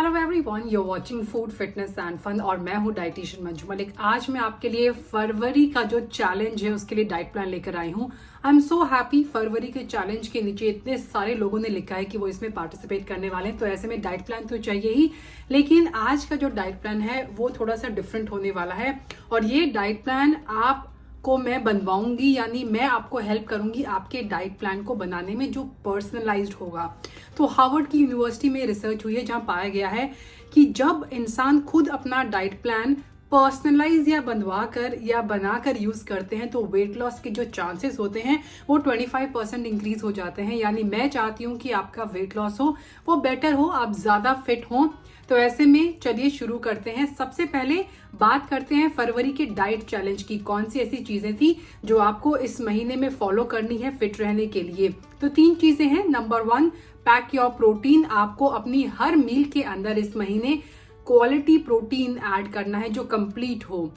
Hello everyone, you watching food fitness and fun और मैं हूँ डाइटिशियन मंजू मलिक। आज मैं आपके लिए फरवरी का जो चैलेंज है उसके लिए डाइट प्लान लेकर आई हूँ। I am so happy. फरवरी के चैलेंज के नीचे इतने सारे लोगों ने लिखा है कि वो इसमें पार्टिसिपेट करने वाले हैं, तो ऐसे में डाइट प्लान तो चाहिए ही। लेकिन आज का जो डाइट प्लान है वो थोड़ा सा डिफरेंट होने वाला है और ये डाइट प्लान आप को मैं बनवाऊंगी, यानी मैं आपको हेल्प करूंगी आपके डाइट प्लान को बनाने में जो पर्सनलाइज्ड होगा। तो हार्वर्ड की यूनिवर्सिटी में रिसर्च हुई है जहां पाया गया है कि जब इंसान खुद अपना डाइट प्लान पर्सनलाइज या बनवा कर या बनाकर यूज करते हैं तो वेट लॉस के जो चांसेस होते हैं वो 25% इंक्रीज हो जाते हैं। यानी मैं चाहती हूँ कि आपका वेट लॉस हो वो बेटर हो, आप ज्यादा फिट हो। तो ऐसे में चलिए शुरू करते हैं। सबसे पहले बात करते हैं फरवरी के डाइट चैलेंज की। कौन सी ऐसी चीजें थी जो आपको इस महीने में फॉलो करनी है फिट रहने के लिए। तो 3 चीजें हैं। Number 1, pack your protein. आपको अपनी हर मील के अंदर इस महीने क्वालिटी प्रोटीन ऐड करना है जो कंप्लीट हो।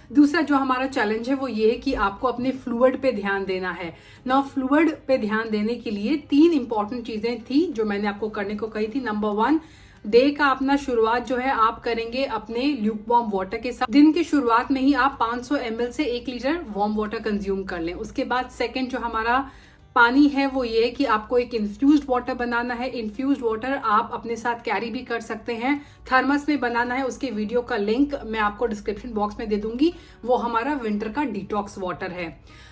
दूसरा जो हमारा चैलेंज है वो ये है कि आपको अपने फ्लूइड पे ध्यान देना है ना। फ्लूइड पे ध्यान देने के लिए 3 इंपॉर्टेंट चीजें थी जो मैंने आपको करने को कही थी। नंबर 1, डे का अपना शुरुआत जो है आप करेंगे अपने ल्यूकवार्म वाटर के साथ। दिन की शुरुआत में ही आप 500 ml से 1 लीटर वार्म वाटर कंज्यूम कर लें। उसके बाद सेकंड जो हमारा पानी है वो ये कि आपको एक इन्फ्यूज्ड वाटर बनाना है। इन्फ्यूज्ड वाटर आप अपने साथ कैरी भी कर सकते हैं। थर्मस में बनाना है, उसके वीडियो का लिंक मैं आपको डिस्क्रिप्शन बॉक्स में दे दूंगी। वो हमारा विंटर का डिटॉक्स वाटर है।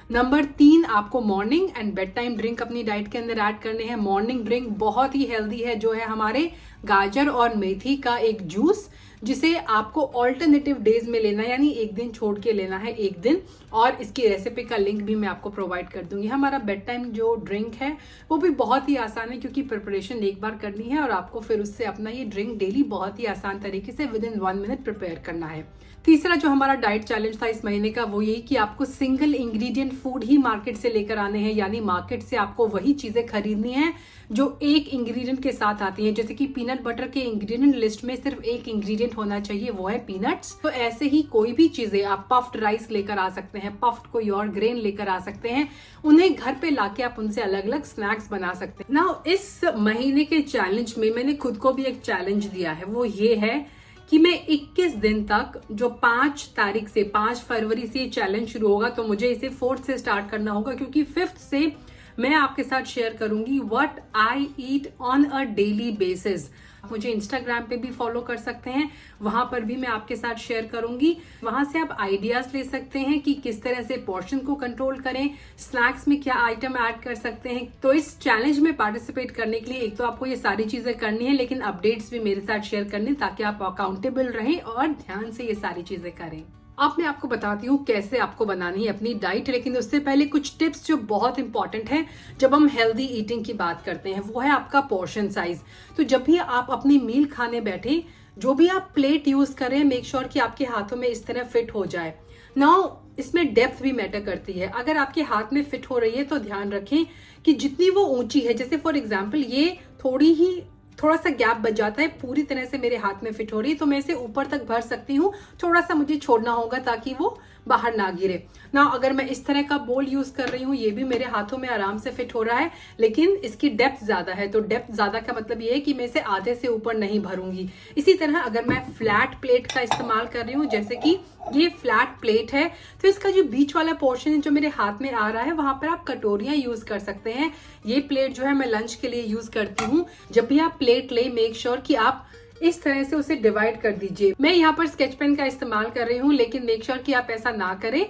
नंबर 3, आपको morning and bed time drink अपनी डाइट के अंदर ऐड करने हैं। मॉर्निंग ड्रिंक बहुत ही हेल्दी है, जो है हमारे गाजर और मेथी का एक जूस, जिसे आपको ऑल्टरनेटिव डेज में लेना है, यानी एक दिन छोड़ के लेना है एक दिन। और इसकी रेसिपी का लिंक भी मैं आपको प्रोवाइड कर दूंगी। हमारा बेड टाइम जो ड्रिंक है वो भी बहुत ही आसान है, क्योंकि प्रिपरेशन एक बार करनी है और आपको फिर उससे अपना ये ड्रिंक डेली बहुत ही आसान तरीके से विद इन 1 मिनट प्रिपेयर करना है। तीसरा जो हमारा डाइट चैलेंज था इस महीने का वो यही कि आपको सिंगल इंग्रेडिएंट फूड ही मार्केट से लेकर आने हैं। यानी मार्केट से आपको वही चीजें खरीदनी है जो एक इंग्रेडिएंट के साथ आती हैं। जैसे कि पीनट बटर के इंग्रेडिएंट लिस्ट में सिर्फ एक इंग्रेडिएंट होना चाहिए, वो है पीनट्स। तो ऐसे ही कोई भी चीजें आप पफ्ड राइस लेकर आ सकते हैं, पफ्ड कोई और ग्रेन लेकर आ सकते हैं, उन्हें घर पे लाके आप उनसे अलग अलग स्नैक्स बना सकते हैं ना। इस महीने के चैलेंज में मैंने खुद को भी एक चैलेंज दिया है, वो ये है कि मैं 21 दिन तक, जो 5 तारीख से 5 फरवरी से चैलेंज शुरू होगा, तो मुझे इसे 4th से स्टार्ट करना होगा, क्योंकि 5th से मैं आपके साथ शेयर करूंगी what I eat on a daily basis. मुझे इंस्टाग्राम पे भी फॉलो कर सकते हैं, वहां पर भी मैं आपके साथ शेयर करूंगी। वहां से आप आइडियाज ले सकते हैं कि किस तरह से पोर्शन को कंट्रोल करें, स्नैक्स में क्या आइटम ऐड कर सकते हैं। तो इस चैलेंज में पार्टिसिपेट करने के लिए एक तो आपको ये सारी चीजें करनी है, लेकिन अपडेट्स भी मेरे साथ शेयर करनी, ताकि आप अकाउंटेबल रहें और ध्यान से ये सारी चीजें करें। अब मैं आपको बताती हूँ कैसे आपको बनानी है अपनी डाइट, लेकिन उससे पहले कुछ टिप्स जो बहुत इंपॉर्टेंट है जब हम हेल्दी ईटिंग की बात करते हैं, वो है आपका पोर्शन साइज। तो जब भी आप अपनी मील खाने बैठे, जो भी आप प्लेट यूज करें, मेक श्योर कि आपके हाथों में इस तरह फिट हो जाए। नाउ इसमें डेप्थ भी मैटर करती है। अगर आपके हाथ में फिट हो रही है तो ध्यान रखें कि जितनी वो ऊंची है, जैसे फॉर एग्जाम्पल ये थोड़ा सा गैप बच जाता है, पूरी तरह से मेरे हाथ में फिट हो रही है तो मैं इसे ऊपर तक भर सकती हूँ, थोड़ा सा मुझे छोड़ना होगा ताकि वो बाहर ना गिरे ना। अगर मैं इस तरह का बोल यूज कर रही हूँ, ये भी मेरे हाथों में आराम से फिट हो रहा है, लेकिन इसकी डेप्थ ज्यादा है। तो डेप्थ ज्यादा का मतलब ये है कि मैं इसे आधे से ऊपर नहीं भरूंगी। इसी तरह अगर मैं फ्लैट प्लेट का इस्तेमाल कर रही हूँ, जैसे कि ये फ्लैट प्लेट है, तो इसका जो बीच वाला पोर्शन है जो मेरे हाथ में आ रहा है, वहां पर आप कटोरियां यूज कर सकते हैं। ये प्लेट जो है मैं लंच के लिए यूज करती हूँ। जब भी आप प्लेट ले, मेक श्योर कि आप इस तरह से उसे डिवाइड कर दीजिए। मैं यहाँ पर स्केच पेन का इस्तेमाल कर रही हूँ, लेकिन मेक श्योर कि आप ऐसा ना करें।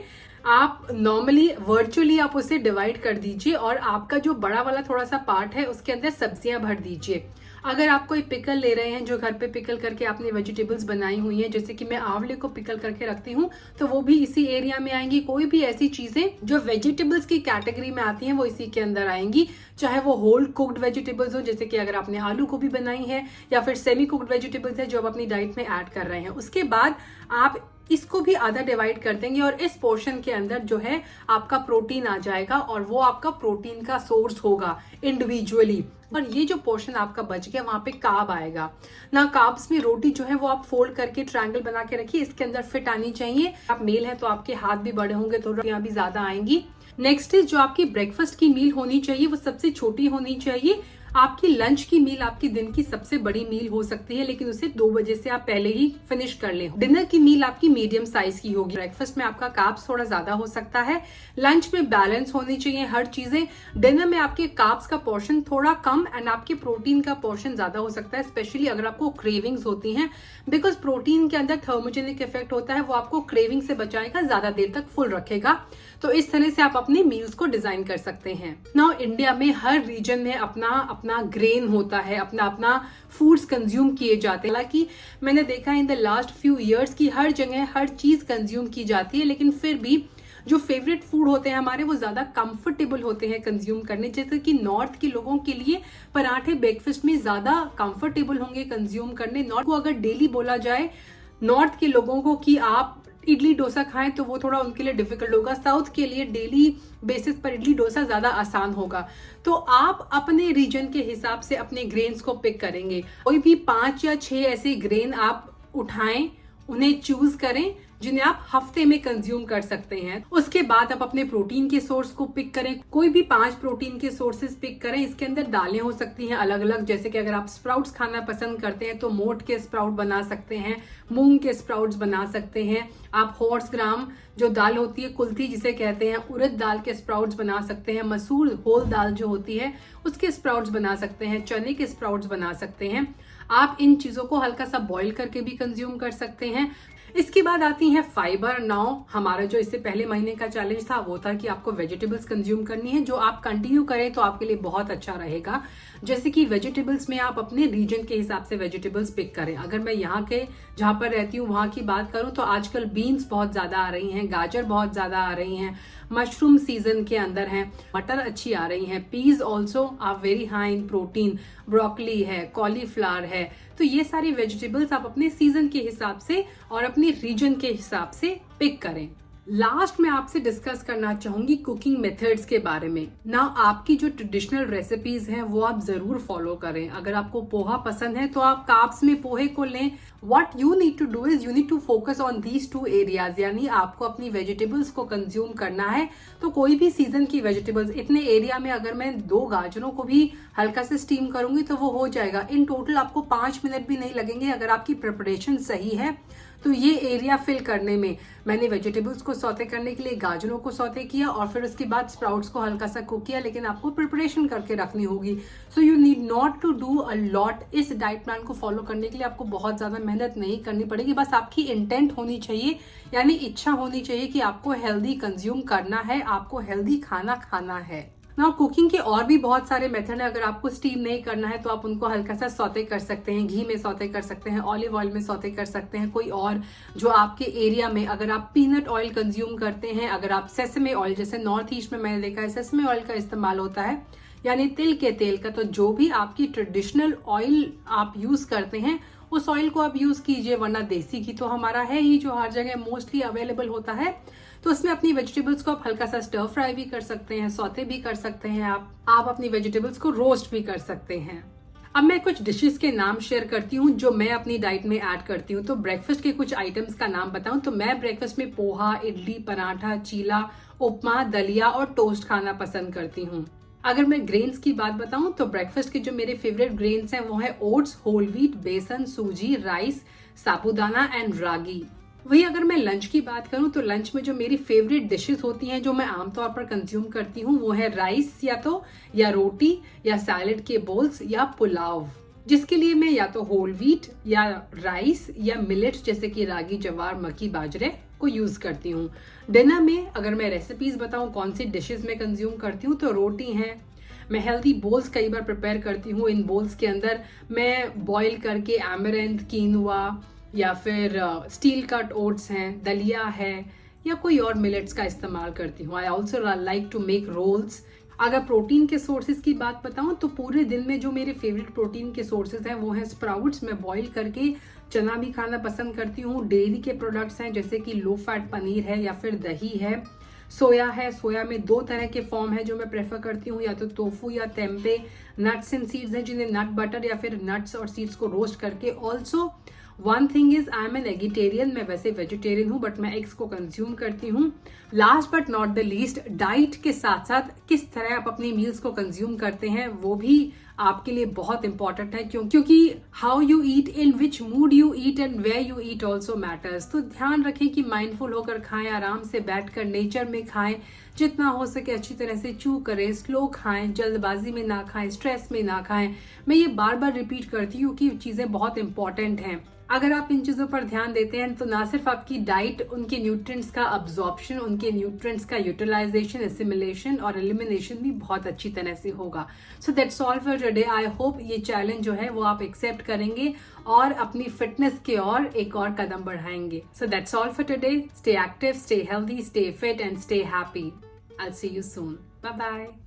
आप नॉर्मली वर्चुअली आप उसे डिवाइड कर दीजिए और आपका जो बड़ा वाला थोड़ा सा पार्ट है उसके अंदर सब्जियां भर दीजिए। अगर आप कोई पिकल ले रहे हैं, जो घर पे पिकल करके आपने वेजिटेबल्स बनाई हुई हैं, जैसे कि मैं आंवले को पिकल करके रखती हूँ, तो वो भी इसी एरिया में आएंगी। कोई भी ऐसी चीजें जो वेजिटेबल्स की कैटेगरी में आती हैं वो इसी के अंदर आएंगी, चाहे वो होल कुक्ड वेजिटेबल्स हो, जैसे कि अगर आपने आलू को भी बनाई है, या फिर सेमी कुक्ड वेजिटेबल्स है जो आप अपनी डाइट में ऐड कर रहे हैं। उसके बाद आप इसको भी आधा डिवाइड कर देंगे और इस पोर्शन के अंदर जो है आपका प्रोटीन आ जाएगा और वो आपका प्रोटीन का सोर्स होगा इंडिविजुअली। और ये जो पोर्शन आपका बच गया, वहां पे कार्ब आएगा ना। कार्ब्स में रोटी जो है वो आप फोल्ड करके ट्रायंगल बना के रखिए, इसके अंदर फिट आनी चाहिए। आप मेल हैं तो आपके हाथ भी बड़े होंगे तो रोटियां भी ज्यादा आएंगी। नेक्स्ट इज जो आपकी ब्रेकफास्ट की मील होनी चाहिए वो सबसे छोटी होनी चाहिए। आपकी लंच की मील आपकी दिन की सबसे बड़ी मील हो सकती है, लेकिन उसे 2 बजे से आप पहले ही फिनिश कर लें। डिनर की मील आपकी मीडियम साइज की होगी। ब्रेकफास्ट में आपका कार्ब्स थोड़ा ज्यादा हो सकता है। लंच में बैलेंस होनी चाहिए हर चीजें। डिनर में आपके कार्ब्स का पोर्शन थोड़ा कम एंड आपके प्रोटीन का पोर्शन ज्यादा हो सकता है, स्पेशली अगर आपको क्रेविंग्स होती हैं, बिकॉज प्रोटीन के अंदर थर्मोजेनिक इफेक्ट होता है, वो आपको क्रेविंग से बचाएगा, ज्यादा देर तक फुल रखेगा। तो इस तरह से आप अपने मील्स को डिजाइन कर सकते हैं। नाउ इंडिया में हर रीजन में अपना अपना ग्रेन होता है, अपना अपना फूड्स कंज्यूम किए जाते हैं। हालांकि मैंने देखा है in the last few years की हर जगह हर चीज कंज्यूम की जाती है, लेकिन फिर भी जो फेवरेट फूड होते हैं हमारे, वो ज्यादा कंफर्टेबल होते हैं कंज्यूम करने। जैसे कि नॉर्थ के लोगों के लिए पराठे ब्रेकफास्ट में ज्यादा कंफर्टेबल होंगे कंज्यूम करने। नॉर्थ को अगर डेली बोला जाए नॉर्थ के लोगों को कि आप इडली डोसा खाएं, तो वो थोड़ा उनके लिए डिफिकल्ट होगा। साउथ के लिए डेली बेसिस पर इडली डोसा ज्यादा आसान होगा। तो आप अपने रीजन के हिसाब से अपने ग्रेन्स को पिक करेंगे। कोई भी 5 या 6 ऐसे ग्रेन आप उठाएं, उन्हें चूज करें जिन्हें आप हफ्ते में कंज्यूम कर सकते हैं। उसके बाद आप अपने प्रोटीन के सोर्स को पिक करें। कोई भी 5 प्रोटीन के सोर्सेज पिक करें। इसके अंदर दालें हो सकती हैं अलग अलग, जैसे कि अगर आप स्प्राउट्स खाना पसंद करते हैं तो मोठ के स्प्राउट बना सकते हैं, मूंग के स्प्राउट्स बना सकते हैं। आप हॉर्स ग्राम जो दाल होती है, कुल्थी जिसे कहते हैं, उड़द दाल के स्प्राउट्स बना सकते हैं। मसूर होल दाल जो होती है उसके स्प्राउट्स बना सकते हैं। चने के स्प्राउट्स बना सकते हैं। आप इन चीजों को हल्का सा बॉईल करके भी कंज्यूम कर सकते हैं। इसके बाद आती है फाइबर। नाउ हमारा जो इससे पहले महीने का चैलेंज था वो था कि आपको वेजिटेबल्स कंज्यूम करनी है, जो आप कंटिन्यू करें तो आपके लिए बहुत अच्छा रहेगा। जैसे कि वेजिटेबल्स में आप अपने रीजन के हिसाब से वेजिटेबल्स पिक करें। अगर मैं यहाँ के जहां पर रहती हूँ वहां की बात करूं तो आजकल बीन्स बहुत ज्यादा आ रही हैं, गाजर बहुत ज्यादा आ रही हैं, मशरूम सीजन के अंदर हैं, मटर अच्छी आ रही हैं, peas also are very high in protein, broccoli है, कॉलीफ्लावर है। तो ये सारी वेजिटेबल्स आप अपने सीजन के हिसाब से और अपने रीजन के हिसाब से पिक करें। लास्ट में आपसे डिस्कस करना चाहूंगी कुकिंग मेथड्स के बारे में। ना आपकी जो ट्रेडिशनल रेसिपीज हैं वो आप जरूर फॉलो करें। अगर आपको पोहा पसंद है तो आप कार्ब्स में पोहे को लें। What you need to do is you need to focus on these 2 areas, यानी आपको अपनी वेजिटेबल्स को कंज्यूम करना है। तो कोई भी सीजन की वेजिटेबल्स, इतने एरिया में अगर मैं 2 गाजरों को भी हल्का से स्टीम करूंगी तो वो हो जाएगा। इन टोटल आपको 5 मिनट भी नहीं लगेंगे अगर आपकी प्रिपरेशन सही है। तो ये एरिया फिल करने में मैंने वेजिटेबल्स को सौते करने के लिए गाजरों को सौते किया और फिर उसके बाद स्प्राउट्स को हल्का सा कुक किया, लेकिन आपको प्रिपरेशन करके रखनी होगी। So you need not to do a lot. इस डाइट प्लान को फॉलो करने के लिए आपको बहुत ज्यादा मेहनत नहीं करनी पड़ेगी। बस आपकी इंटेंट होनी चाहिए, यानी इच्छा होनी चाहिए कि आपको हेल्दी कंज्यूम करना है, आपको हेल्दी खाना खाना है। ना कुकिंग के और भी बहुत सारे मेथड है। अगर आपको स्टीम नहीं करना है तो आप उनको हल्का सा सौते कर सकते हैं, घी में सौते कर सकते हैं, ऑलिव ऑयल में सौते कर सकते हैं। कोई और जो आपके एरिया में, अगर आप पीनट ऑयल कंज्यूम करते हैं, अगर आप सेसमे ऑयल, जैसे नॉर्थ ईस्ट में मैंने देखा है सेसमे ऑयल का इस्तेमाल होता है, यानी तिल के तेल का, तो जो भी आपकी ट्रेडिशनल ऑयल आप यूज करते हैं उस ऑयल को आप यूज कीजिए। वरना देसी घी तो हमारा है ही जो हर जगह मोस्टली अवेलेबल होता है। तो उसमें अपनी वेजिटेबल्स को आप हल्का सा स्टर फ्राई भी कर सकते हैं, सौते भी कर सकते हैं। आप अपनी वेजिटेबल्स को रोस्ट भी कर सकते हैं। अब मैं कुछ डिशेस के नाम शेयर करती हूँ जो मैं अपनी डाइट में ऐड करती हूँ। तो ब्रेकफास्ट के कुछ आइटम्स का नाम बताऊं तो मैं ब्रेकफास्ट में पोहा, इडली, पराठा, चीला, उपमा, दलिया और टोस्ट खाना पसंद करती हूँ। अगर मैं ग्रेन्स की बात बताऊं तो ब्रेकफास्ट के जो मेरे फेवरेट ग्रेन्स हैं वो है ओट्स, होल व्हीट, बेसन, सूजी, राइस, साबूदाना एंड रागी। वही अगर मैं लंच की बात करूं तो लंच में जो मेरी फेवरेट डिशेस होती हैं जो मैं आमतौर पर कंज्यूम करती हूं वो है राइस, या रोटी या सैलेड के बोल्स या पुलाव, जिसके लिए मैं या तो होल व्हीट या राइस या मिलेट्स जैसे कि रागी, जवार, मक्की, बाजरे को यूज करती हूँ। डिनर में अगर मैं रेसिपीज बताऊं कौन सी डिशेस में कंज्यूम करती हूँ तो रोटी है। मैं हेल्दी बोल्स कई बार प्रिपेयर करती हूँ। इन बोल्स के अंदर मैं बॉईल करके एमरैंथ, कीनवा या फिर स्टील कट ओट्स हैं, दलिया है या कोई और मिलेट्स का इस्तेमाल करती हूँ। I also like to make rolls. अगर प्रोटीन के सोर्सेज की बात बताऊं तो पूरे दिन में जो मेरे फेवरेट प्रोटीन के सोर्सेज हैं वो हैं स्प्राउट्स। मैं बॉईल करके चना भी खाना पसंद करती हूँ। डेयरी के प्रोडक्ट्स हैं जैसे कि लो फैट पनीर है या फिर दही है। सोया है, सोया में 2 तरह के फॉर्म है जो मैं प्रेफर करती हूँ, या तो टोफू या टेम्पे। नट्स एंड सीड्स हैं जिन्हें नट बटर या फिर नट्स और सीड्स को रोस्ट करके। Also one thing is I am an eggitarian. मैं वैसे वेजिटेरियन हूँ बट मैं एग्स को कंज्यूम करती हूँ। Last but not the least, diet के साथ साथ किस तरह आप अपनी मील्स को कंज्यूम करते हैं वो भी आपके लिए बहुत इंपॉर्टेंट है, क्योंकि how you eat, in which mood you eat and where you eat also matters. तो ध्यान रखें कि माइंडफुल होकर खाएं, आराम से बैठकर नेचर में खाएं, जितना हो सके अच्छी तरह से च्यू करें, स्लो खाएं, जल्दबाजी में ना खाएं, स्ट्रेस में ना खाएं। मैं ये बार बार रिपीट करती हूँ कि चीजें बहुत इंपॉर्टेंट हैं। अगर आप इन चीजों पर ध्यान देते हैं तो ना सिर्फ आपकी डाइट, उनके न्यूट्रिएंट्स का अब्जॉर्प्शन, उनके न्यूट्रिएंट्स का यूटिलाइजेशन, एसिमिलेशन और एलिमिनेशन भी बहुत अच्छी तरह से होगा। So that's all for today. I hope ये चैलेंज जो है वो आप एक्सेप्ट करेंगे और अपनी फिटनेस की ओर एक और कदम बढ़ाएंगे। So that's all for today. Stay active, stay healthy, stay fit and stay happy. I'll see you soon. Bye bye.